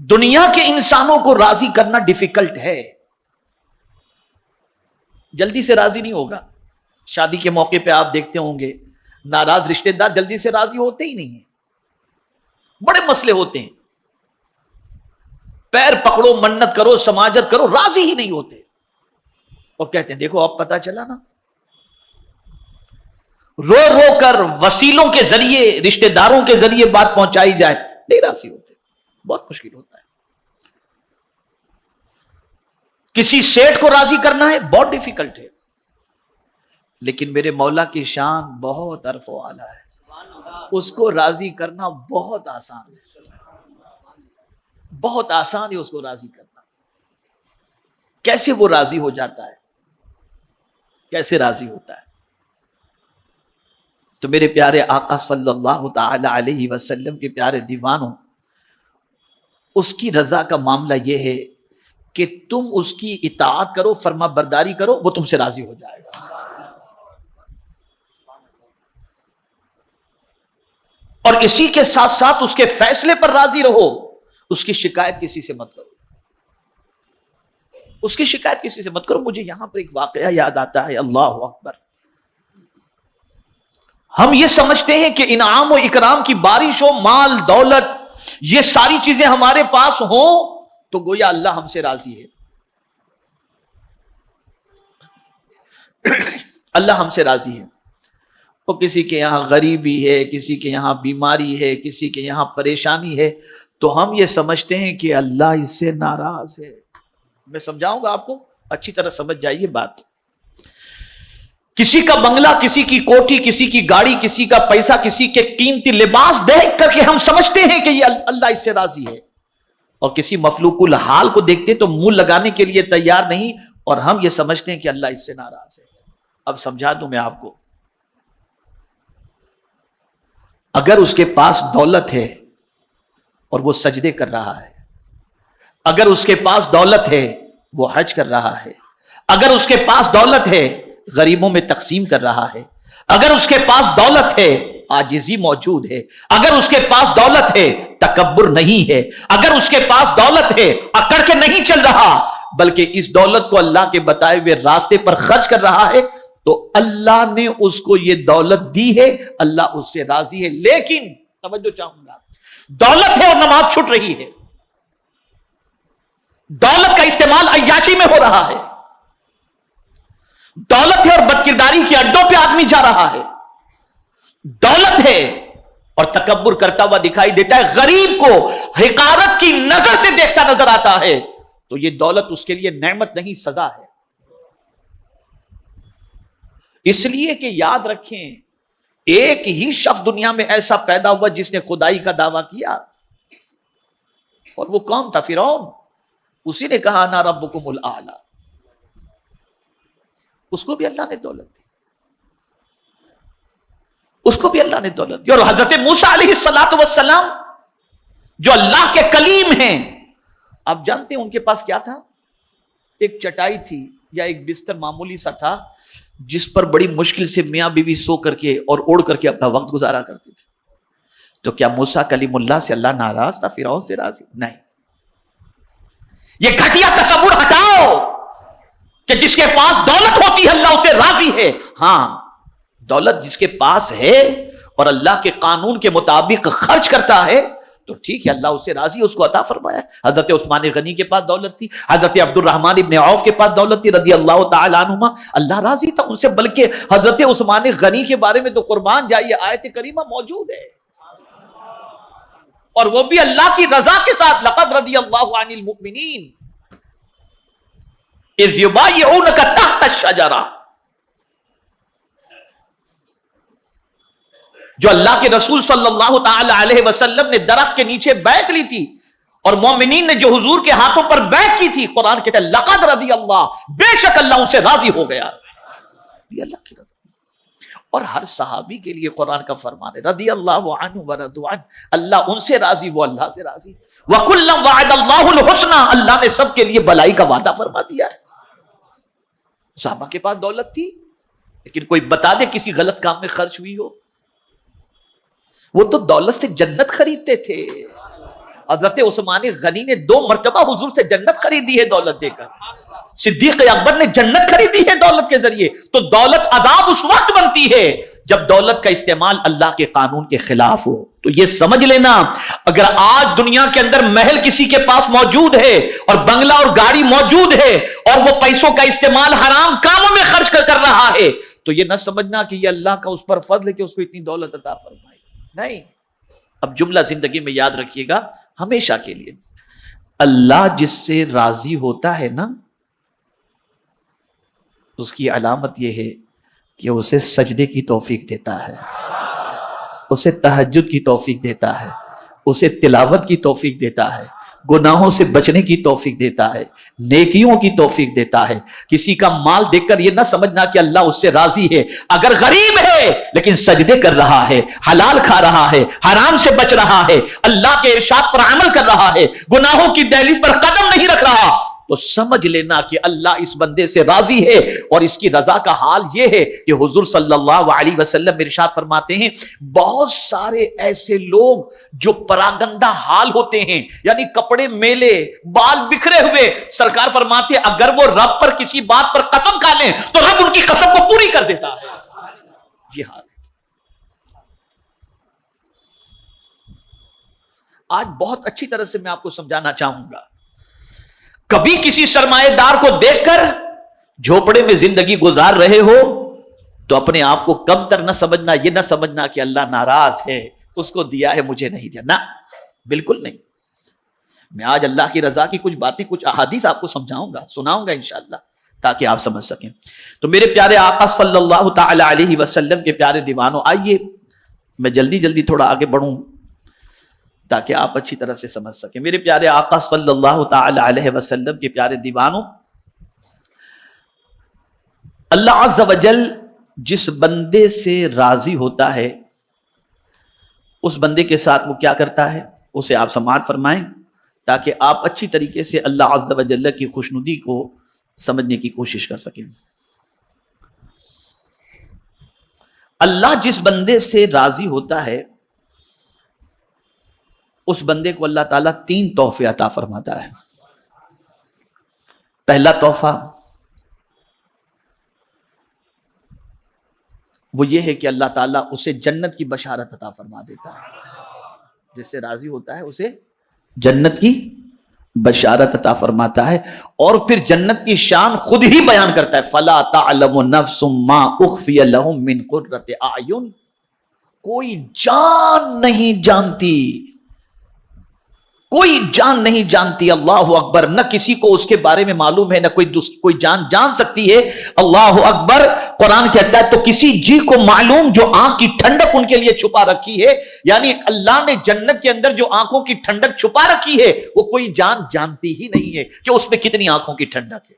دنیا کے انسانوں کو راضی کرنا ڈیفیکلٹ ہے، جلدی سے راضی نہیں ہوگا. شادی کے موقع پہ آپ دیکھتے ہوں گے ناراض رشتہ دار جلدی سے راضی ہوتے ہی نہیں ہیں، بڑے مسئلے ہوتے ہیں، پیر پکڑو، منت کرو، سماجت کرو، راضی ہی نہیں ہوتے. اور کہتے ہیں دیکھو اب پتا چلا نا، رو رو کر وسیلوں کے ذریعے، رشتہ داروں کے ذریعے بات پہنچائی جائے، نہیں راضی ہوتے، بہت مشکل ہوتا ہے. کسی سیٹ کو راضی کرنا ہے بہت ڈیفیکلٹ ہے، لیکن میرے مولا کی شان بہت عرف و اعلیٰ ہے، اس کو راضی کرنا بہت آسان ہے، بہت آسان ہے اس کو راضی کرنا. کیسے وہ راضی ہو جاتا ہے، کیسے راضی ہوتا ہے؟ تو میرے پیارے آقا صلی اللہ تعالی علیہ وسلم کے پیارے دیوانوں، اس کی رضا کا معاملہ یہ ہے کہ تم اس کی اطاعت کرو، فرما برداری کرو، وہ تم سے راضی ہو جائے گا. اور اسی کے ساتھ ساتھ اس کے فیصلے پر راضی رہو، اس کی شکایت کسی سے مت کرو، اس کی شکایت کسی سے مت کرو. مجھے یہاں پر ایک واقعہ یاد آتا ہے، اللہ اکبر. ہم یہ سمجھتے ہیں کہ انعام و اکرام کی بارش ہو، مال دولت، یہ ساری چیزیں ہمارے پاس ہوں تو گویا اللہ ہم سے راضی ہے، اللہ ہم سے راضی ہے. وہ کسی کے یہاں غریبی ہے، کسی کے یہاں بیماری ہے، کسی کے یہاں پریشانی ہے، تو ہم یہ سمجھتے ہیں کہ اللہ اس سے ناراض ہے. میں سمجھاؤں گا آپ کو، اچھی طرح سمجھ جائیے بات. کسی کا بنگلہ، کسی کی کوٹھی، کسی کی گاڑی، کسی کا پیسہ، کسی کے قیمتی لباس دیکھ کر کے ہم سمجھتے ہیں کہ یہ اللہ اس سے راضی ہے، اور کسی مخلوق الحال کو دیکھتے ہیں تو منہ لگانے کے لیے تیار نہیں، اور ہم یہ سمجھتے ہیں کہ اللہ اس سے ناراض ہے. اب سمجھا دوں میں آپ کو، اگر اس کے پاس دولت ہے اور وہ سجدے کر رہا ہے، اگر اس کے پاس دولت ہے وہ حج کر رہا ہے، اگر اس کے پاس دولت ہے غریبوں میں تقسیم کر رہا ہے، اگر اس کے پاس دولت ہے عاجزی موجود ہے، اگر اس کے پاس دولت ہے تکبر نہیں ہے، اگر اس کے پاس دولت ہے اکڑ کے نہیں چل رہا بلکہ اس دولت کو اللہ کے بتائے ہوئے راستے پر خرچ کر رہا ہے، تو اللہ نے اس کو یہ دولت دی ہے، اللہ اس سے راضی ہے. لیکن توجہ چاہوں گا، دولت ہے اور نماز چھوٹ رہی ہے، دولت کا استعمال عیاشی میں ہو رہا ہے، دولت ہے اور بدکرداری کے اڈوں پہ آدمی جا رہا ہے، دولت ہے اور تکبر کرتا ہوا دکھائی دیتا ہے، غریب کو حقارت کی نظر سے دیکھتا نظر آتا ہے، تو یہ دولت اس کے لیے نعمت نہیں سزا ہے. اس لیے کہ یاد رکھیں، ایک ہی شخص دنیا میں ایسا پیدا ہوا جس نے خدائی کا دعویٰ کیا، اور وہ کون تھا؟ فرعون. اسی نے کہا انا ربکم الاعلی، اس کو بھی اللہ نے دولت دی، اس کو بھی اللہ نے دولت دی. اور حضرت موسیٰ علیہ السلام جو اللہ کے کلیم ہیں، آپ جانتے ہیں ان کے پاس کیا تھا؟ ایک چٹائی تھی یا ایک بستر معمولی سا تھا جس پر بڑی مشکل سے میاں بیوی سو کر کے اور اوڑھ کر کے اپنا وقت گزارا کرتے تھے. تو کیا موسیٰ کلیم اللہ سے اللہ ناراض تھا؟ فرعون سے راضی نہیں. یہ گھٹیا تصور ہٹاؤ کہ جس کے پاس دولت ہوتی ہے اللہ اسے راضی ہے. ہاں، دولت جس کے پاس ہے اور اللہ کے قانون کے مطابق خرچ کرتا ہے تو ٹھیک ہے، اللہ اس سے راضی، اس کو عطا فرمایا. حضرت عثمان غنی کے پاس دولت تھی، حضرت عبد الرحمن ابن عوف کے پاس دولت تھی رضی اللہ تعالی عنہما، اللہ راضی تھا ان سے. بلکہ حضرت عثمان غنی کے بارے میں تو قربان جائیے آیت کریمہ موجود ہے، اور وہ بھی اللہ کی رضا کے ساتھ. لقد رضی اللہ عن المؤمنین اذ یبایعونک تحت الشجرہ، جو اللہ کے رسول صلی اللہ تعالی علیہ وسلم نے درخت کے نیچے بیعت لی تھی اور مومنین نے جو حضور کے ہاتھوں پر بیعت کی تھی، قرآن کہتا ہے لقد رضی اللہ، بے شک اللہ ان سے راضی ہو گیا. یہ اللہ کی رضا. اور ہر صحابی کے لیے قرآن کا فرمان ہے رضی اللہ عنہ ورضوا عنہ، اللہ ان سے راضی، وہ اللہ سے راضی. وَكُلًّا وَعَدَ اللَّهُ الْحُسْنَى، اللہ نے سب کے لیے بھلائی کا وعدہ فرما دیا ہے. صحابہ کے پاس دولت تھی لیکن کوئی بتا دے کسی غلط کام میں خرچ ہوئی ہو؟ وہ تو دولت سے جنت خریدتے تھے. حضرت عثمان غنی نے 2 مرتبہ حضور سے جنت خریدی ہے دولت دے کر، صدیق اکبر نے جنت خریدی ہے دولت کے ذریعے. تو دولت عذاب اس وقت بنتی ہے جب دولت کا استعمال اللہ کے قانون کے خلاف ہو. تو یہ سمجھ لینا، اگر آج دنیا کے اندر محل کسی کے پاس موجود ہے اور بنگلہ اور گاڑی موجود ہے اور وہ پیسوں کا استعمال حرام کاموں میں خرچ کر رہا ہے، تو یہ نہ سمجھنا کہ یہ اللہ کا اس پر فضل ہے کہ اس کو اتنی دولت عطا فرمائی. نہیں. اب جملہ زندگی میں یاد رکھیے گا ہمیشہ کے لیے، اللہ جس سے راضی ہوتا ہے نا، اس کی علامت یہ ہے کہ اسے سجدے کی توفیق دیتا ہے، اسے تہجد کی توفیق دیتا ہے، اسے تلاوت کی توفیق دیتا ہے، گناہوں سے بچنے کی توفیق دیتا ہے، نیکیوں کی توفیق دیتا ہے. کسی کا مال دیکھ کر یہ نہ سمجھنا کہ اللہ اس سے راضی ہے. اگر غریب ہے لیکن سجدے کر رہا ہے، حلال کھا رہا ہے، حرام سے بچ رہا ہے، اللہ کے ارشاد پر عمل کر رہا ہے، گناہوں کی دہلیز پر قدم نہیں رکھ رہا، تو سمجھ لینا کہ اللہ اس بندے سے راضی ہے. اور اس کی رضا کا حال یہ ہے کہ حضور صلی اللہ علیہ وسلم ارشاد فرماتے ہیں بہت سارے ایسے لوگ جو پراگندہ حال ہوتے ہیں، یعنی کپڑے میلے، بال بکھرے ہوئے، سرکار فرماتے ہیں اگر وہ رب پر کسی بات پر قسم کھا لیں تو رب ان کی قسم کو پوری کر دیتا ہے. یہ حال ہے. آج بہت اچھی طرح سے میں آپ کو سمجھانا چاہوں گا، کبھی کسی سرمایہ دار کو دیکھ کر جھوپڑے میں زندگی گزار رہے ہو تو اپنے آپ کو کم تر نہ سمجھنا، یہ نہ سمجھنا کہ اللہ ناراض ہے، اس کو دیا ہے مجھے نہیں دیا. نہ، بالکل نہیں. میں آج اللہ کی رضا کی کچھ باتیں، کچھ احادیث آپ کو سمجھاؤں گا، سناؤں گا انشاءاللہ، تاکہ آپ سمجھ سکیں. تو میرے پیارے آقا صلی اللہ تعالی علیہ وسلم کے پیارے دیوانوں، آئیے میں جلدی تھوڑا آگے بڑھوں تاکہ آپ اچھی طرح سے سمجھ سکیں. میرے پیارے آقا صلی اللہ تعالی علیہ وسلم کے پیارے دیوانوں، اللہ عز و جل جس بندے سے راضی ہوتا ہے اس بندے کے ساتھ وہ کیا کرتا ہے اسے آپ سماعت فرمائیں تاکہ آپ اچھی طریقے سے اللہ عز و جل کی خوشنودی کو سمجھنے کی کوشش کر سکیں. اللہ جس بندے سے راضی ہوتا ہے اس بندے کو اللہ تعالیٰ 3 تحفے عطا فرماتا ہے. پہلا تحفہ وہ یہ ہے کہ اللہ تعالیٰ اسے جنت کی بشارت عطا فرما دیتا ہے. جس سے راضی ہوتا ہے اسے جنت کی بشارت عطا فرماتا ہے، اور پھر جنت کی شان خود ہی بیان کرتا ہے. فَلَا تَعْلَمُ نَفْسٌ مَا أُخْفِيَ لَهُم مِّن قُرَّةِ أَعْيُنٍ. کوئی جان نہیں جانتی، کوئی جان نہیں جانتی، اللہ اکبر، نہ کسی کو اس کے بارے میں معلوم ہے، نہ کوئی جان سکتی ہے. اللہ اکبر. قرآن کہتا ہے تو کسی جی کو معلوم جو آنکھ کی ٹھنڈک ان کے لیے چھپا رکھی ہے، یعنی اللہ نے جنت کے اندر جو آنکھوں کی ٹھنڈک چھپا رکھی ہے وہ کوئی جان جانتی ہی نہیں ہے کہ اس میں کتنی آنکھوں کی ٹھنڈک ہے.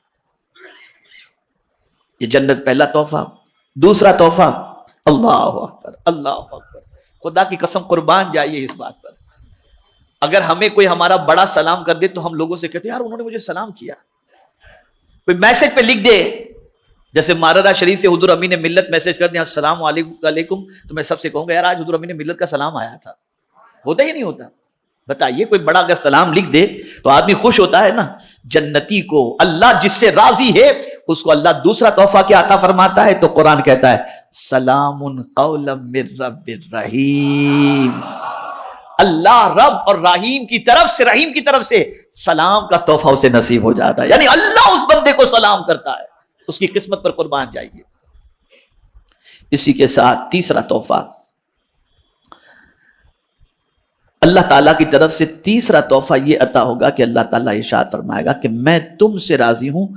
یہ جنت پہلا تحفہ. دوسرا تحفہ، اللہ اکبر، اللہ اکبر، خدا کی قسم قربان جائیے اس بات پر، اگر ہمیں کوئی ہمارا بڑا سلام کر دے تو ہم لوگوں سے کہتے ہیں یار انہوں نے مجھے سلام کیا. کوئی میسج پہ لکھ دے، جیسے ماررہ شریف سے حضور امین ملت میسج کر دیں السلام علیکم، تو میں سب سے کہوں گا یار آج حضور امین ملت کا سلام آیا تھا. ہوتا ہی نہیں ہوتا؟ بتائیے، کوئی بڑا اگر سلام لکھ دے تو آدمی خوش ہوتا ہے نا. جنتی کو اللہ جس سے راضی ہے اس کو اللہ دوسرا تحفہ کیا عطا فرماتا ہے؟ تو قرآن کہتا ہے سلام قولا من رب الرحیم. اللہ رب اور رحیم کی طرف سے سلام کا تحفہ اسے نصیب ہو جاتا ہے. یعنی اللہ اس بندے کو سلام کرتا ہے. اس کی قسمت پر قربان جائیے. اسی کے ساتھ تیسرا تحفہ اللہ تعالیٰ کی طرف سے، تیسرا تحفہ یہ عطا ہوگا کہ اللہ تعالیٰ ارشاد فرمائے گا کہ میں تم سے راضی ہوں.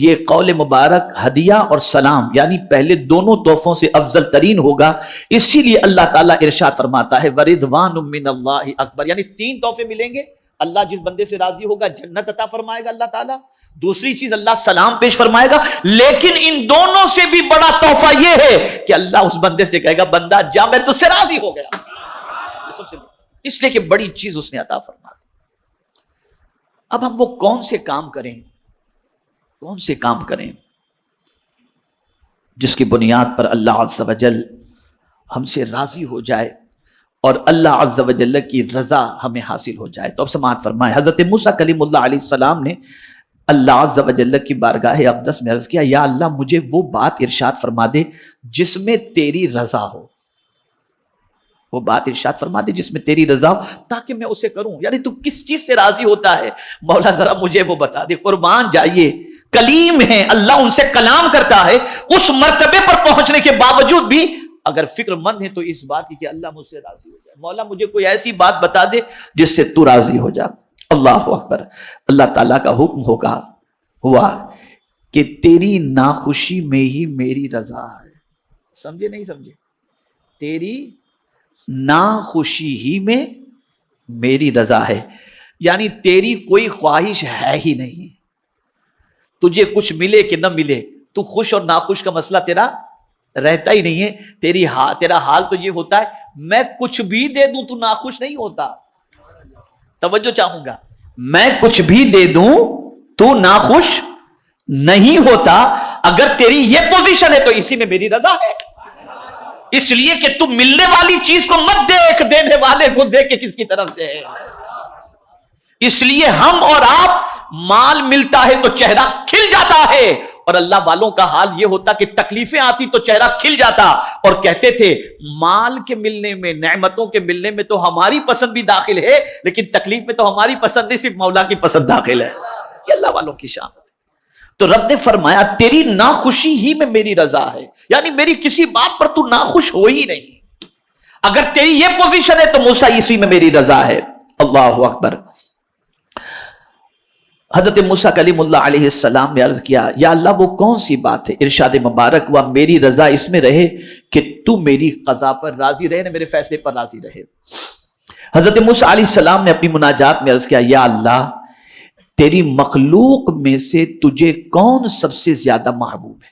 یہ قول مبارک ہدیہ اور سلام یعنی پہلے دونوں تحفوں سے افضل ترین ہوگا. اسی لیے اللہ تعالیٰ ارشاد فرماتا ہے وَرِضْوَانٌ مِّنَ اللَّهِ اکبر. یعنی 3 تحفے ملیں گے. اللہ جس بندے سے راضی ہوگا جنت عطا فرمائے گا اللہ تعالیٰ. دوسری چیز اللہ سلام پیش فرمائے گا. لیکن ان دونوں سے بھی بڑا تحفہ یہ ہے کہ اللہ اس بندے سے کہے گا بندہ جا میں تجھ سے راضی ہو گیا. یہ سب سے اس لیے کہ بڑی چیز اس نے عطا فرما دی. اب ہم وہ کون سے کام کریں جس کی بنیاد پر اللہ عز و جل ہم سے راضی ہو جائے اور اللہ عز و جل کی رضا ہمیں حاصل ہو جائے. تو اب سماعت فرمائے. حضرت موسیٰ کلیم اللہ علیہ السلام نے اللہ عز و جل کی بارگاہ اقدس میں عرض کیا یا اللہ مجھے وہ بات ارشاد فرما دے جس میں تیری رضا ہو. وہ بات ارشاد فرما دے جس میں تیری رضا ہو تاکہ میں اسے کروں. یعنی تو کس چیز سے راضی ہوتا ہے مولا ذرا مجھے وہ بتا دے. قربان جائیے کلیم ہے, اللہ ان سے کلام کرتا ہے, اس مرتبے پر پہنچنے کے باوجود بھی اگر فکر مند ہے تو اس بات کی کہ اللہ مجھ سے راضی ہو جائے. مولا مجھے کوئی ایسی بات بتا دے جس سے تو راضی ہو جا. اللہ اکبر. اللہ تعالیٰ کا حکم ہوا کہ تیری ناخوشی میں ہی میری رضا ہے. سمجھے نہیں سمجھے؟ تیری ناخوشی ہی میں میری رضا ہے. یعنی تیری کوئی خواہش ہے ہی نہیں. تجھے کچھ ملے کہ نہ ملے تو خوش اور ناخوش کا مسئلہ تیرا رہتا ہی نہیں ہے. تیرا حال تو یہ ہوتا ہے میں کچھ بھی دے دوں تو ناخوش نہیں ہوتا. توجہ چاہوں گا, میں کچھ بھی دے دوں تو ناخوش نہیں ہوتا. اگر تیری یہ پوزیشن ہے تو اسی میں میری رضا ہے. اس لیے کہ تم ملنے والی چیز کو مت دیکھ, دینے والے کو دیکھ کے کس کی طرف سے ہے. اس لیے ہم اور آپ مال ملتا ہے تو چہرہ کھل جاتا ہے, اور اللہ والوں کا حال یہ ہوتا کہ تکلیفیں آتی تو چہرہ کھل جاتا, اور کہتے تھے مال کے ملنے میں, نعمتوں کے ملنے میں تو ہماری پسند بھی داخل ہے, لیکن تکلیف میں تو ہماری پسند نہیں صرف مولا کی پسند داخل ہے. یہ اللہ والوں کی شان. تو رب نے فرمایا تیری ناخوشی ہی میں میری رضا ہے. یعنی میری کسی بات پر تو ناخوش ہو ہی نہیں. اگر تیری یہ پوزیشن ہے تو موسیٰ اسی میں میری رضا ہے. اللہ اکبر. حضرت موسیٰ کلیم اللہ علیہ السلام نے عرض کیا یا اللہ وہ کون سی بات ہے. ارشاد مبارک ہوا میری رضا اس میں رہے کہ تو میری قضا پر راضی رہے, میرے فیصلے پر راضی رہے. حضرت موسیٰ علیہ السلام نے اپنی مناجات میں عرض کیا یا اللہ تیری مخلوق میں سے تجھے کون سب سے زیادہ محبوب ہے.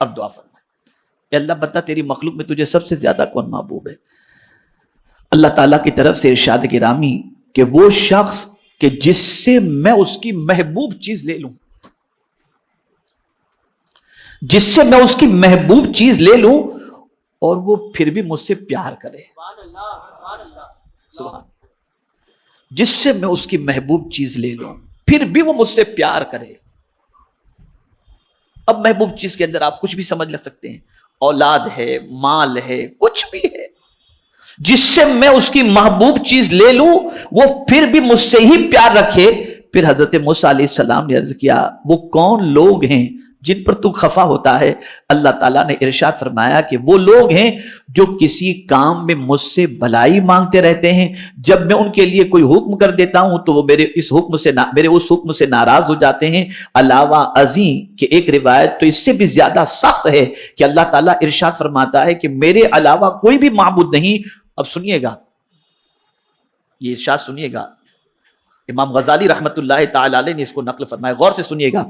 اب دعا فرمائے اللہ بتا تیری مخلوق میں تجھے سب سے زیادہ کون محبوب ہے. اللہ تعالیٰ کی طرف سے ارشاد گرامی کہ وہ شخص کہ جس سے میں اس کی محبوب چیز لے لوں, جس سے میں اس کی محبوب چیز لے لوں اور وہ پھر بھی مجھ سے پیار کرے. سبحان. جس سے میں اس کی محبوب چیز لے لوں پھر بھی وہ مجھ سے پیار کرے. اب محبوب چیز کے اندر آپ کچھ بھی سمجھ لگ سکتے ہیں, اولاد ہے, مال ہے, کچھ بھی ہے. جس سے میں اس کی محبوب چیز لے لوں وہ پھر بھی مجھ سے ہی پیار رکھے. پھر حضرت موسیٰ علیہ السلام نے عرض کیا وہ کون لوگ ہیں جن پر تو خفا ہوتا ہے. اللہ تعالیٰ نے ارشاد فرمایا کہ وہ لوگ ہیں جو کسی کام میں مجھ سے بھلائی مانگتے رہتے ہیں, جب میں ان کے لیے کوئی حکم کر دیتا ہوں تو وہ میرے اس حکم سے ناراض ہو جاتے ہیں. علاوہ ازیں کہ ایک روایت تو اس سے بھی زیادہ سخت ہے کہ اللہ تعالیٰ ارشاد فرماتا ہے کہ میرے علاوہ کوئی بھی معبود نہیں. اب سنیے گا, یہ ارشاد سنیے گا, امام غزالی رحمت اللہ تعالی علیہ نے اس کو نقل فرمایا, غور سے سنیے گا.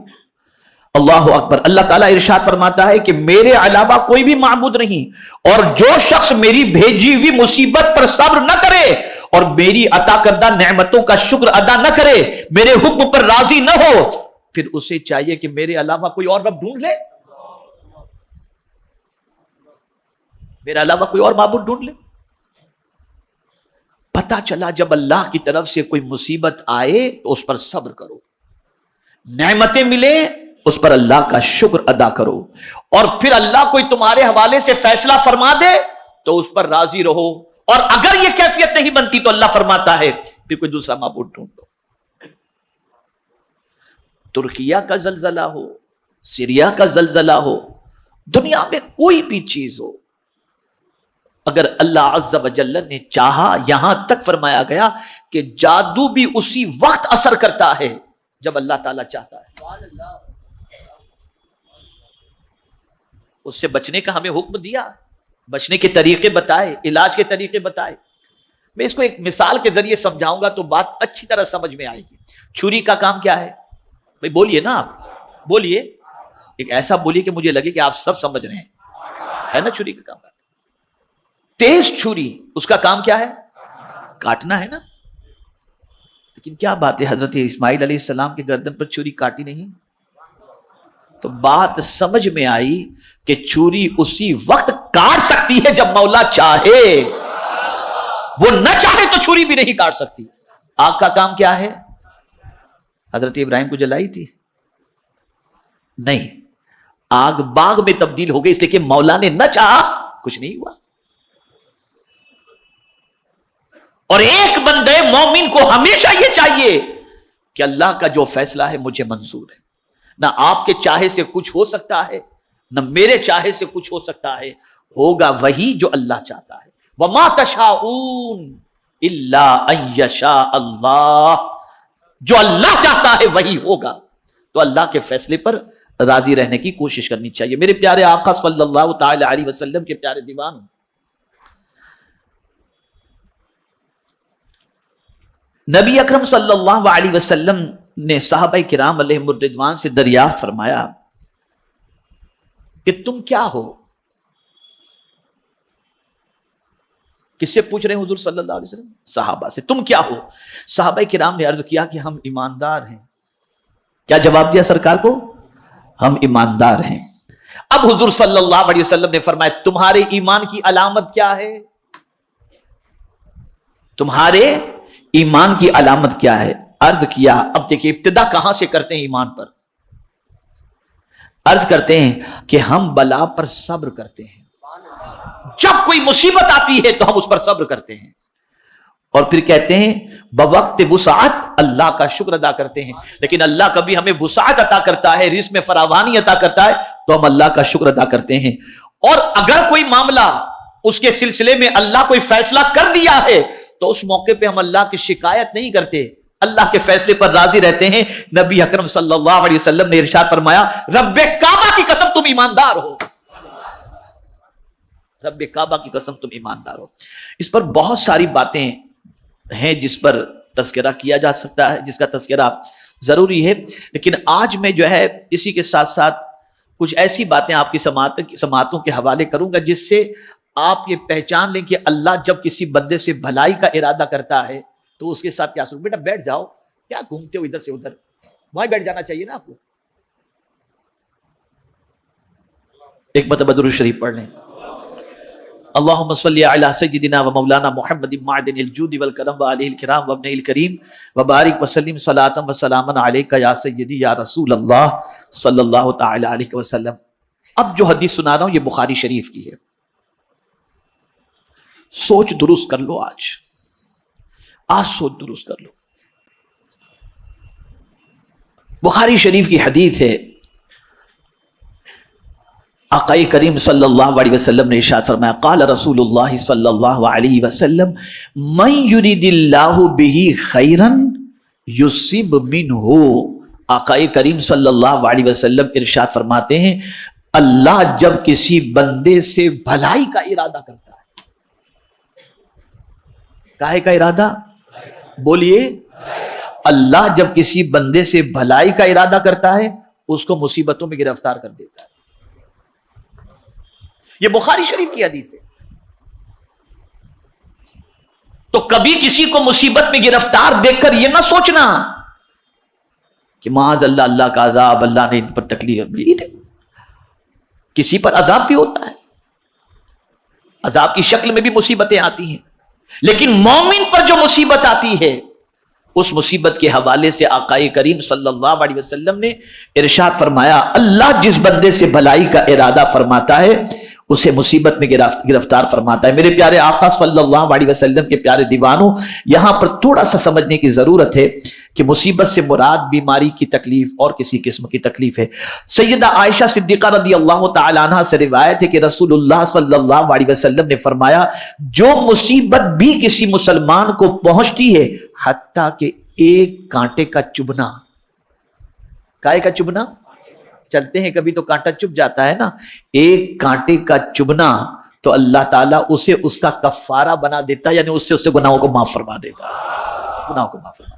اللہ اکبر. اللہ تعالیٰ ارشاد فرماتا ہے کہ میرے علاوہ کوئی بھی معبود نہیں, اور جو شخص میری بھیجی ہوئی مصیبت پر صبر نہ کرے اور میری عطا کردہ نعمتوں کا شکر ادا نہ کرے, میرے حکم پر راضی نہ ہو, پھر اسے چاہیے کہ میرے علاوہ کوئی اور رب ڈھونڈ لے, میرے علاوہ کوئی اور معبود ڈھونڈ لے. پتہ چلا جب اللہ کی طرف سے کوئی مصیبت آئے تو اس پر صبر کرو, نعمتیں ملے اس پر اللہ کا شکر ادا کرو, اور پھر اللہ کوئی تمہارے حوالے سے فیصلہ فرما دے تو اس پر راضی رہو, اور اگر یہ کیفیت نہیں بنتی تو اللہ فرماتا ہے پھر کوئی دوسرا معبود ڈھونڈو. ترکیہ کا زلزلہ ہو, سیریا کا زلزلہ ہو, دنیا میں کوئی بھی چیز ہو, اگر اللہ عز و جل نے چاہا, یہاں تک فرمایا گیا کہ جادو بھی اسی وقت اثر کرتا ہے جب اللہ تعالیٰ چاہتا ہے. اس سے بچنے کا ہمیں حکم دیا, بچنے کے طریقے بتائے, علاج کے طریقے بتائے. میں اس کو ایک مثال کے ذریعے سمجھاؤں گا تو بات اچھی طرح سمجھ میں آئے گی. چھری کا کام کیا ہے بھائی؟ بولیے نا, آپ بولیے, ایک ایسا بولیے کہ مجھے لگے کہ آپ سب سمجھ رہے ہیں, ہے نا. چھری کا کام تیز چھری, اس کا کام کیا ہے؟ کاٹنا ہے نا. لیکن کیا بات ہے, حضرت اسماعیل علیہ السلام کے گردن پر چھری کاٹی نہیں, تو بات سمجھ میں آئی کہ چھری اسی وقت کاٹ سکتی ہے جب مولا چاہے. وہ نہ چاہے تو چھری بھی نہیں کاٹ سکتی. آگ کا کام کیا ہے؟ حضرت ابراہیم کو جلائی تھی؟ نہیں، آگ باغ میں تبدیل ہو گئی اس لیے کہ مولا نے نہ چاہا، کچھ نہیں ہوا. اور ایک بندے مومن کو ہمیشہ یہ چاہیے کہ اللہ کا جو فیصلہ ہے مجھے منظور ہے. نہ آپ کے چاہے سے کچھ ہو سکتا ہے، نہ میرے چاہے سے کچھ ہو سکتا ہے، ہوگا وہی جو اللہ چاہتا ہے. وَمَا تَشَاءُونَ إِلَّا أَن يَشَاءَ اللَّهُ، جو اللہ چاہتا ہے وہی ہوگا. تو اللہ کے فیصلے پر راضی رہنے کی کوشش کرنی چاہیے. میرے پیارے آقا صلی اللہ تعالی علیہ وسلم کے پیارے دیوان، نبی اکرم صلی اللہ علیہ وسلم نے صحابہ کرام علیہم الرضوان سے دریافت فرمایا کہ تم کیا ہو؟ کس سے پوچھ رہے ہیں حضور صلی اللہ علیہ وسلم؟ صحابہ سے. تم کیا ہو؟ صحابہ کرام نے عرض کیا کہ ہم ایماندار ہیں. کیا جواب دیا سرکار کو؟ ہم ایماندار ہیں. اب حضور صلی اللہ علیہ وسلم نے فرمایا تمہارے ایمان کی علامت کیا ہے؟ تمہارے ایمان کی علامت کیا ہے؟ عرض کیا. اب دیکھیں ابتدا کہاں سے کرتے ہیں ایمان پر؟ عرض کرتے ہیں کہ ہم بلا پر صبر کرتے ہیں. جب کوئی مصیبت آتی ہے تو ہم اس پر صبر کرتے ہیں، اور پھر کہتے ہیں بوقت وسعت اللہ کا شکر ادا کرتے ہیں. لیکن اللہ کبھی ہمیں وسعت عطا کرتا ہے، رزق میں فراوانی عطا کرتا ہے تو ہم اللہ کا شکر ادا کرتے ہیں. اور اگر کوئی معاملہ اس کے سلسلے میں اللہ کوئی فیصلہ کر دیا ہے تو اس موقع پہ ہم اللہ کی شکایت نہیں کرتے، اللہ کے فیصلے پر راضی رہتے ہیں. نبی اکرم صلی اللہ علیہ وسلم نے ارشاد فرمایا رب کعبہ کی قسم تم ایماندار ہو. رب کعبہ کی قسم تم ایماندار ہو. اس پر بہت ساری باتیں ہیں جس پر تذکرہ کیا جا سکتا ہے، جس کا تذکرہ ضروری ہے. لیکن آج میں جو ہے اسی کے ساتھ ساتھ کچھ ایسی باتیں آپ کی سماعتوں کے حوالے کروں گا جس سے آپ یہ پہچان لیں کہ اللہ جب کسی بندے سے بھلائی کا ارادہ کرتا ہے تو اس کے ساتھ کیا سلوک. بیٹا بیٹھ جاؤ، کیا گھومتے ہو ادھر سے ادھر؟ وہاں بیٹھ جانا چاہیے نا آپ کو. ایک مرتبہ درود شریف پڑھ لیں. اللہم صلی علی سیدنا و مولانا محمد معدن الجود والکرم و علیہ الکرام و ابنہ الکریم و بارک وسلم صلاۃ و سلاما علیک یا سیدی یا رسول اللہ صلی اللہ تعالی علیہ وسلم. اب جو حدیث سنا رہا ہوں یہ بخاری شریف کی ہے. سوچ درست کر لو. آج سوچ درست کر لو. بخاری شریف کی حدیث ہے. آقا کریم صلی اللہ علیہ وسلم نے ارشاد فرمایا قال رسول اللہ صلی اللہ علیہ وسلم من یرید اللہ بہ خیرا یصب منہ. آقا کریم صلی اللہ علیہ وسلم ارشاد فرماتے ہیں اللہ جب کسی بندے سے بھلائی کا ارادہ کرتا ہے. کاہے کا ارادہ؟ بولیے. اللہ جب کسی بندے سے بھلائی کا ارادہ کرتا ہے اس کو مصیبتوں میں گرفتار کر دیتا ہے. یہ بخاری شریف کی حدیث ہے. تو کبھی کسی کو مصیبت میں گرفتار دیکھ کر یہ نہ سوچنا کہ معاذ اللہ اللہ کا عذاب، اللہ نے ان پر تکلیف دی. کسی پر عذاب بھی ہوتا ہے، عذاب کی شکل میں بھی مصیبتیں آتی ہیں. لیکن مومن پر جو مصیبت آتی ہے اس مصیبت کے حوالے سے آقا کریم صلی اللہ علیہ وسلم نے ارشاد فرمایا اللہ جس بندے سے بھلائی کا ارادہ فرماتا ہے اسے مصیبت میں گرفتار فرماتا ہے. میرے پیارے آقا صلی اللہ علیہ وسلم کے پیارے دیوانوں، یہاں پر تھوڑا سا سمجھنے کی ضرورت ہے کہ مصیبت سے مراد بیماری کی تکلیف اور کسی قسم کی تکلیف ہے. سیدہ عائشہ صدیقہ رضی اللہ تعالی عنہا سے روایت ہے کہ رسول اللہ صلی اللہ علیہ وسلم نے فرمایا جو مصیبت بھی کسی مسلمان کو پہنچتی ہے حتیٰ کہ ایک کانٹے کا چبھنا. کائے کا چبھنا؟ چلتے ہیں کبھی تو کانٹا چبھ جاتا ہے نا. ایک کانٹے کا چبھنا تو اللہ تعالیٰ اسے اس کا کفارہ بنا دیتا ہے، یعنی اس سے گناہوں کو معاف فرما دیتا ہے. گناہوں کو معاف فرما دیتا.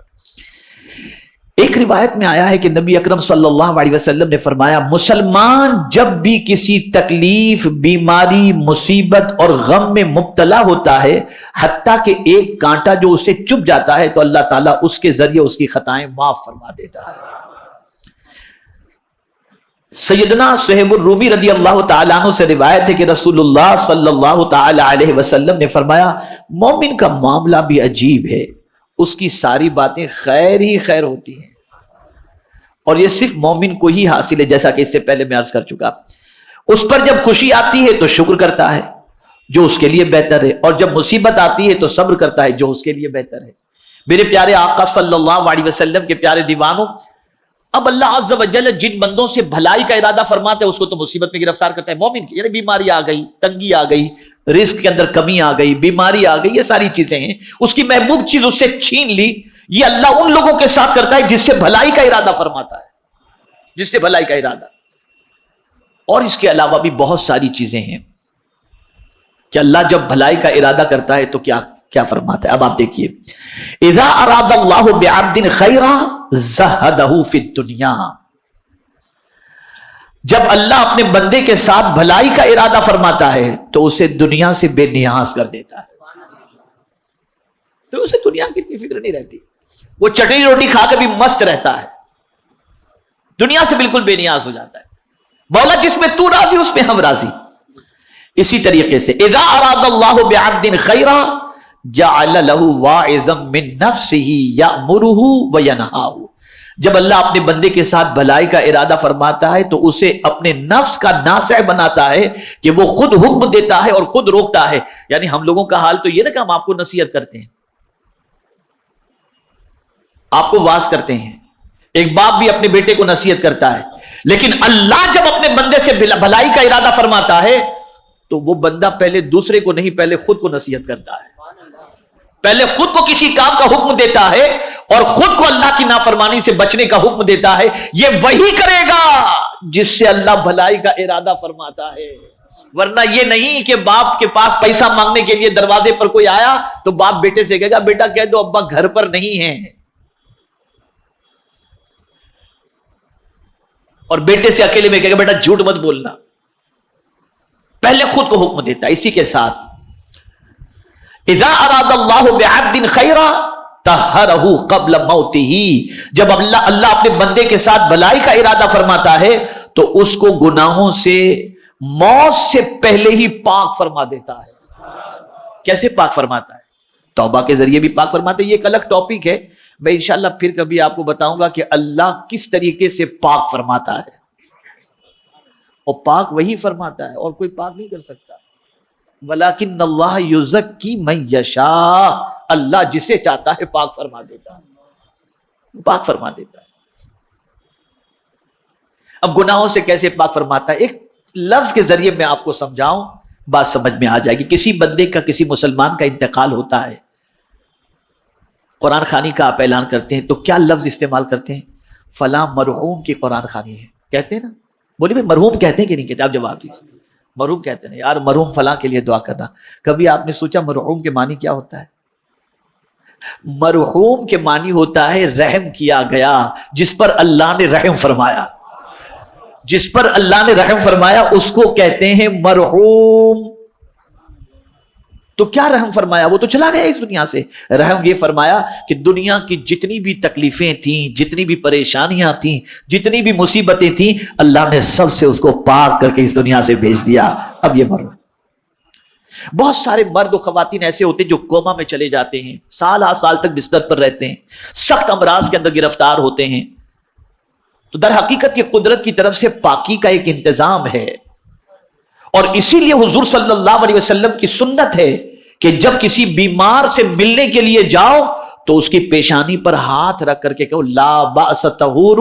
ایک روایت میں آیا ہے کہ نبی اکرم صلی اللہ علیہ وسلم نے فرمایا مسلمان جب بھی کسی تکلیف، بیماری، مصیبت اور غم میں مبتلا ہوتا ہے حتیٰ کہ ایک کانٹا جو اسے چبھ جاتا ہے تو اللہ تعالیٰ اس کے ذریعے اس کی خطائیں معاف فرما دیتا ہے. سیدنا صہیب الرومی رضی اللہ تعالیٰ عنہ سے روایت ہے کہ رسول اللہ صلی اللہ تعالیٰ علیہ وسلم نے فرمایا مومن کا معاملہ بھی عجیب ہے، اس کی ساری باتیں خیر ہی خیر ہوتی ہیں، اور یہ صرف مومن کو ہی حاصل ہے، جیسا کہ اس سے پہلے میں عرض کر چکا۔ اس پر جب خوشی آتی ہے تو شکر کرتا ہے جو اس کے لیے بہتر ہے، اور جب مصیبت آتی ہے تو صبر کرتا ہے جو اس کے لیے بہتر ہے۔ میرے پیارے آقا صلی اللہ علیہ وسلم کے پیارے دیوانوں، اب اللہ عز و جل جن بندوں سے بھلائی کا ارادہ فرماتا ہے اس کو تو مصیبت میں گرفتار کرتا ہے۔ مومن کی یعنی بیماری آ گئی، تنگی آ گئی، رزق کے اندر کمی آ گئی، بیماری آ گئی، یہ ساری چیزیں ہیں، اس کی محبوب چیز اس سے چھین لی، یہ اللہ ان لوگوں کے ساتھ کرتا ہے جس سے بھلائی کا ارادہ فرماتا ہے، جس سے بھلائی کا ارادہ۔ اور اس کے علاوہ بھی بہت ساری چیزیں ہیں کہ اللہ جب بھلائی کا ارادہ کرتا ہے تو کیا فرماتا ہے۔ اب آپ دیکھیے، اذا اراد اللہ بعبد خیرا زہدہ فی الدنیا، جب اللہ اپنے بندے کے ساتھ بھلائی کا ارادہ فرماتا ہے تو اسے دنیا سے بے نیاز کر دیتا ہے، تو اسے دنیا کی اتنی فکر نہیں رہتی، وہ چٹنی روٹی کھا کے بھی مست رہتا ہے، دنیا سے بالکل بے نیاز ہو جاتا ہے۔ مولا جس میں تو راضی اس میں ہم راضی۔ اسی طریقے سے اذا اراد اللہ بعبد خیرا جعل له واعظا من نفسه یأمره وینہاه، جب اللہ اپنے بندے کے ساتھ بھلائی کا ارادہ فرماتا ہے تو اسے اپنے نفس کا ناصح بناتا ہے کہ وہ خود حکم دیتا ہے اور خود روکتا ہے۔ یعنی ہم لوگوں کا حال تو یہ نا کہ ہم آپ کو نصیحت کرتے ہیں، آپ کو واعظ کرتے ہیں، ایک باپ بھی اپنے بیٹے کو نصیحت کرتا ہے، لیکن اللہ جب اپنے بندے سے بھلائی کا ارادہ فرماتا ہے تو وہ بندہ پہلے دوسرے کو نہیں، پہلے خود کو نصیحت کرتا ہے، پہلے خود کو کسی کام کا حکم دیتا ہے اور خود کو اللہ کی نافرمانی سے بچنے کا حکم دیتا ہے۔ یہ وہی کرے گا جس سے اللہ بھلائی کا ارادہ فرماتا ہے، ورنہ یہ نہیں کہ باپ کے پاس پیسہ مانگنے کے لیے دروازے پر کوئی آیا تو باپ بیٹے سے کہے گا بیٹا کہہ دو ابا گھر پر نہیں ہے، اور بیٹے سے اکیلے میں کہے گا بیٹا جھوٹ مت بولنا، پہلے خود کو حکم دیتا ہے۔ اسی کے ساتھ اذا اراد اللہ بعبد خیرا طہرہ قبل موتہ، جب اللہ اپنے بندے کے ساتھ بھلائی کا ارادہ فرماتا ہے تو اس کو گناہوں سے موت سے پہلے ہی پاک فرما دیتا ہے۔ کیسے پاک فرماتا ہے؟ توبہ کے ذریعے بھی پاک فرماتے ہیں، یہ ایک الگ ٹاپک ہے، میں انشاءاللہ پھر کبھی آپ کو بتاؤں گا کہ اللہ کس طریقے سے پاک فرماتا ہے، اور پاک وہی فرماتا ہے اور کوئی پاک نہیں کر سکتا۔ ولیکن اللہ یزکی من یشاء، اللہ جسے چاہتا ہے پاک فرما دیتا ہے، پاک فرما دیتا ہے۔ اب گناہوں سے کیسے پاک فرماتا ہے، ایک لفظ کے ذریعے میں آپ کو سمجھاؤں، بات سمجھ میں آ جائے گی۔ کسی بندے کا، کسی مسلمان کا انتقال ہوتا ہے، قرآن خوانی کا آپ اعلان کرتے ہیں تو کیا لفظ استعمال کرتے ہیں؟ فلاں مرحوم کی قرآن خوانی ہے، کہتے ہیں نا؟ بولیے بھائی مرحوم کہتے ہیں کہ نہیں کہتے؟ آپ جواب دیجیے۔ مرحوم کہتے ہیں یار، مرحوم فلاں کے لیے دعا کرنا۔ کبھی آپ نے سوچا مرحوم کے معنی کیا ہوتا ہے؟ مرحوم کے معنی ہوتا ہے رحم کیا گیا، جس پر اللہ نے رحم فرمایا، جس پر اللہ نے رحم فرمایا اس کو کہتے ہیں مرحوم۔ تو کیا رحم فرمایا؟ وہ تو چلا گیا اس دنیا سے۔ رحم یہ فرمایا کہ دنیا کی جتنی بھی تکلیفیں تھیں، جتنی بھی پریشانیاں تھیں، جتنی بھی مصیبتیں تھیں، اللہ نے سب سے اس کو پاک کر کے اس دنیا سے بھیج دیا۔ اب یہ مرحوم۔ بہت سارے مرد و خواتین ایسے ہوتے ہیں جو کوما میں چلے جاتے ہیں، سال ہا سال تک بستر پر رہتے ہیں، سخت امراض کے اندر گرفتار ہوتے ہیں، تو در حقیقت یہ قدرت کی طرف سے پاکی کا ایک انتظام ہے، اور اسی لیے حضور صلی اللہ علیہ وسلم کی سنت ہے کہ جب کسی بیمار سے ملنے کے لیے جاؤ تو اس کی پیشانی پر ہاتھ رکھ کر کے کہو لا بأس طہور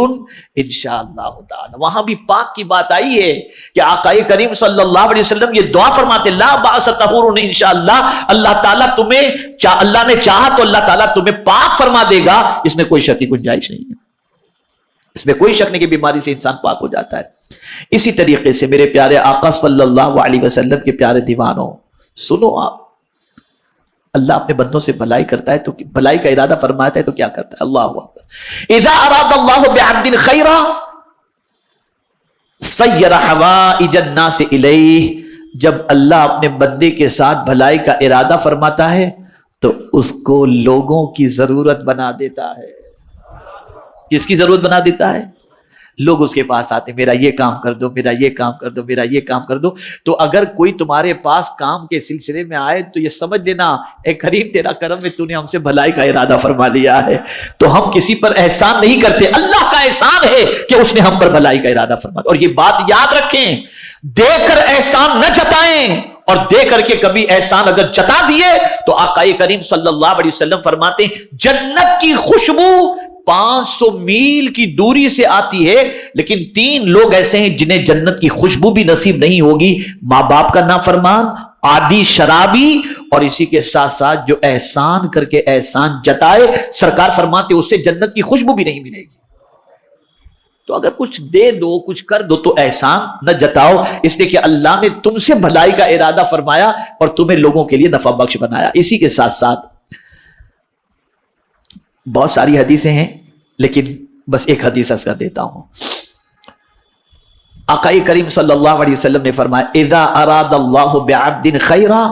انشاءاللہ تعالی۔ وہاں بھی پاک کی بات آئی ہے کہ آقا کریم صلی اللہ علیہ وسلم یہ دعا فرماتے لا بأس طہور انشاءاللہ، اللہ تعالیٰ تمہیں اللہ نے چاہا تو اللہ تعالیٰ تمہیں پاک فرما دے گا۔ اس میں کوئی شک کی گنجائش نہیں ہے، اس میں کوئی شک نہیں کہ بیماری سے انسان پاک ہو جاتا ہے۔ اسی طریقے سے میرے پیارے آقا صلی اللہ علیہ وسلم کے پیارے دیوانوں، سنو آپ، اللہ اپنے بندوں سے بھلائی کرتا ہے تو بھلائی کا ارادہ فرماتا ہے تو کیا کرتا ہے؟ اللہ اکبر۔ اذا اراد اللہ بعبد خیرا سیر حوائج الناس الیہ، جب اللہ اپنے بندے کے ساتھ بھلائی کا ارادہ فرماتا ہے تو اس کو لوگوں کی ضرورت بنا دیتا ہے۔ کس کی ضرورت بنا دیتا ہے؟ لوگ اس کے پاس آتے میرا یہ کام کر دو، میرا یہ کام کر دو، میرا یہ کام کر دو. تو اگر کوئی تمہارے پاس کام کے سلسلے میں آئے تو یہ سمجھ لینا اے کریم تیرا کرم ہے، تو نے ہم سے بھلائی کا ارادہ فرما لیا ہے. تو ہم کسی پر احسان نہیں کرتے، اللہ کا احسان ہے کہ اس نے ہم پر بھلائی کا ارادہ فرما دیا. اور یہ بات یاد رکھیں، دے کر احسان نہ جتائیں، اور دے کر کے کبھی احسان اگر جتا دیے تو آقا کریم صلی اللہ علیہ وسلم فرماتے ہیں جنت کی خوشبو 500 میل کی دوری سے آتی ہے، لیکن 3 لوگ ایسے ہیں جنہیں جنت کی خوشبو بھی نصیب نہیں ہوگی: ماں باپ کا نافرمان، عادی شرابی، اور اسی کے ساتھ ساتھ جو احسان کر کے احسان جتائے. سرکار فرماتے اسے جنت کی خوشبو بھی نہیں ملے گی. تو اگر کچھ دے دو، کچھ کر دو تو احسان نہ جتاؤ، اس لیے کہ اللہ نے تم سے بھلائی کا ارادہ فرمایا اور تمہیں لوگوں کے لیے نفع بخش بنایا. اسی کے ساتھ ساتھ بہت ساری حدیثیں ہیں، لیکن بس ایک حدیث عرض کر دیتا ہوں. آقا کریم صلی اللہ علیہ وسلم نے فرمایا اذا اراد اللہ بعبد خیرا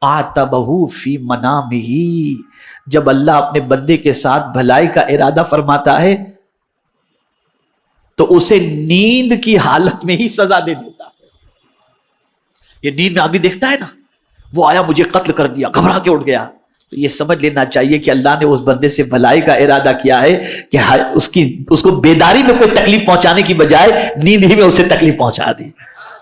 عاتبہ فی منامہ، جب اللہ اپنے بندے کے ساتھ بھلائی کا ارادہ فرماتا ہے تو اسے نیند کی حالت میں ہی سزا دے دیتا ہے. یہ نیند میں آدمی دیکھتا ہے نا، وہ آیا مجھے قتل کر دیا، گھبرا کے اٹھ گیا، تو یہ سمجھ لینا چاہیے کہ اللہ نے اس بندے سے بھلائی کا ارادہ کیا ہے کہ اس کو بیداری میں کوئی تکلیف پہنچانے کی بجائے نیند ہی میں اسے تکلیف پہنچا دی.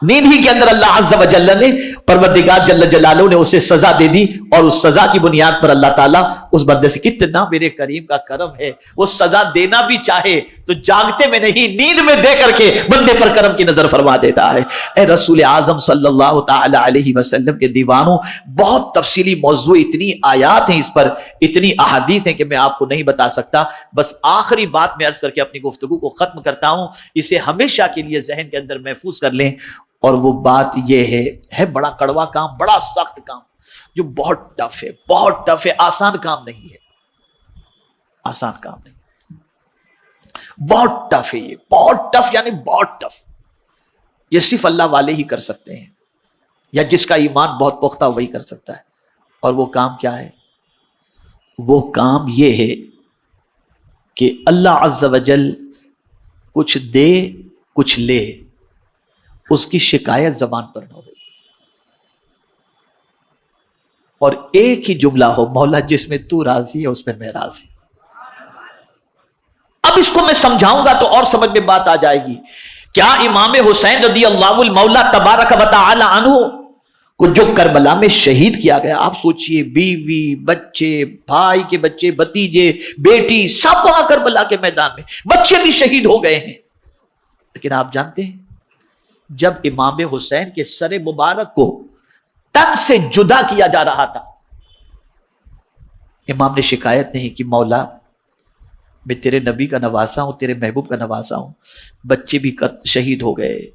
نیند ہی کے اندر اللہ عز و جل نے، پروردگار جل جلالہ نے اسے سزا دے دی، اور اس سزا کی بنیاد پر اللہ تعالیٰ اس بندے سے، کتنا میرے کریم کا کرم ہے، وہ سزا دینا بھی چاہے تو جاگتے میں نہیں، نیند میں دے کر کے بندے پر کرم کی نظر فرما دیتا ہے. اے رسول اعظم صلی اللہ تعالی علیہ وسلم کے دیوانوں، بہت تفصیلی موضوع، اتنی آیات ہیں اس پر، اتنی احادیث ہیں کہ میں آپ کو نہیں بتا سکتا. بس آخری بات میں عرض کر کے اپنی گفتگو کو ختم کرتا ہوں، اسے ہمیشہ کے لیے ذہن کے اندر محفوظ کر لیں. اور وہ بات یہ ہے بڑا کڑوا کام، بڑا سخت کام، جو بہت ٹف ہے، بہت ٹف ہے، آسان کام نہیں ہے، آسان کام نہیں، بہت ٹف ہے. یہ بہت ٹف یعنی بہت ٹف، یہ صرف اللہ والے ہی کر سکتے ہیں، یا جس کا ایمان بہت پختہ وہی کر سکتا ہے. اور وہ کام کیا ہے؟ وہ کام یہ ہے کہ اللہ عز و جل کچھ دے کچھ لے، اس کی شکایت زبان پر نہ ہو، اور ایک ہی جملہ ہو: مولا جس میں تو راضی ہے اس میں میں راضی. اب اس کو میں سمجھاؤں گا تو اور سمجھ میں بات آ جائے گی. کیا امام حسین رضی اللہ المولا تبارک و تعالی عنہ کو جو کربلا میں شہید کیا گیا، آپ سوچئے، بیوی، بچے، بھائی کے بچے، بھتیجے، بیٹی، سب وہاں کربلا کے میدان میں، بچے بھی شہید ہو گئے ہیں. لیکن آپ جانتے ہیں جب امام حسین کے سر مبارک کو تن سے جدا کیا جا رہا تھا، امام نے شکایت نہیں کی: مولا میں تیرے نبی کا نواسا ہوں، تیرے محبوب کا نواسا ہوں، بچے بھی شہید ہو گئے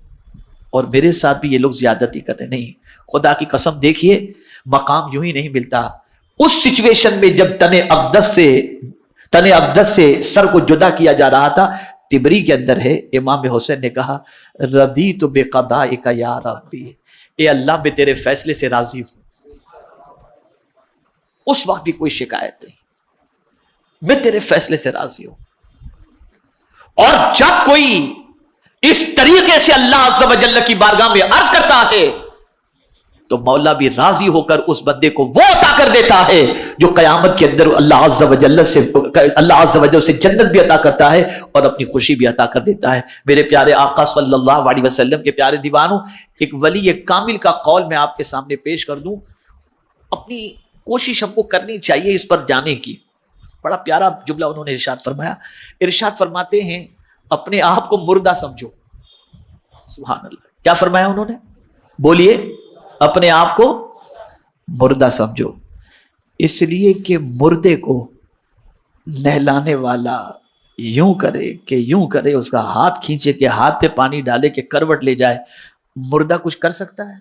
اور میرے ساتھ بھی یہ لوگ زیادتی کر رہے. نہیں، خدا کی قسم دیکھیے، مقام یوں ہی نہیں ملتا. اس سچویشن میں جب تن اقدس سے سر کو جدا کیا جا رہا تھا، تبری کے اندر ہے، امام حسین نے کہا: رضیت بقضائک یا ربی، اے اللہ میں تیرے فیصلے سے راضی ہوں. اس وقت بھی کوئی شکایت نہیں، میں تیرے فیصلے سے راضی ہوں. اور جب کوئی اس طریقے سے اللہ عز و جل کی بارگاہ میں عرض کرتا ہے تو مولا بھی راضی ہو کر اس بندے کو وہ عطا کر دیتا ہے جو قیامت کے اندر اللہ عز و جل سے جنت بھی عطا کرتا ہے اور اپنی خوشی بھی عطا کر دیتا ہے. میرے پیارے آقا صلی اللہ علیہ وسلم کے پیارے دیوانوں، ایک ولی کامل کا قول میں آپ کے سامنے پیش کر دوں. اپنی کوشش ہم کو کرنی چاہیے اس پر جانے کی. بڑا پیارا جملہ انہوں نے ارشاد فرمایا. ارشاد فرماتے ہیں اپنے آپ کو مردہ سمجھو. سبحان اللہ، کیا فرمایا انہوں نے؟ بولیے. اپنے آپ کو مردہ سمجھو، اس لیے کہ مردے کو نہلانے والا یوں کرے کہ یوں کرے، اس کا ہاتھ کھینچے کہ ہاتھ پہ پانی ڈالے کہ کروٹ لے جائے، مردہ کچھ کر سکتا ہے؟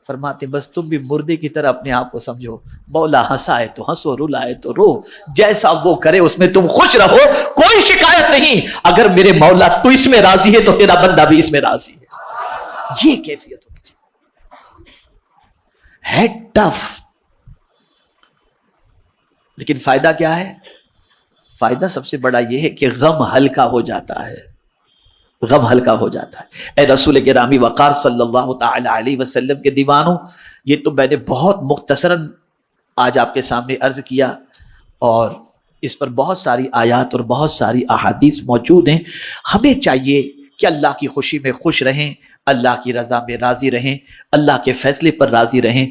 فرماتے بس تم بھی مردے کی طرح اپنے آپ کو سمجھو. مولا ہنسائے تو ہنسو، رلائے تو رو، جیسا وہ کرے اس میں تم خوش رہو، کوئی شکایت نہیں. اگر میرے مولا تو اس میں راضی ہے تو تیرا بندہ بھی اس میں راضی ہے. یہ کیفیت ہے ٹف، لیکن فائدہ کیا ہے؟ فائدہ سب سے بڑا یہ ہے کہ غم ہلکا ہو جاتا ہے. غم ہلکا ہو جاتا ہے۔ اے رسول گرامی وقار صلی اللہ تعالی علیہ وسلم کے دیوانوں، یہ تو میں نے بہت مختصراً آج آپ کے سامنے عرض کیا، اور اس پر بہت ساری آیات اور بہت ساری احادیث موجود ہیں۔ ہمیں چاہیے کہ اللہ کی خوشی میں خوش رہیں، اللہ کی رضا میں راضی رہیں، اللہ کے فیصلے پر راضی رہیں۔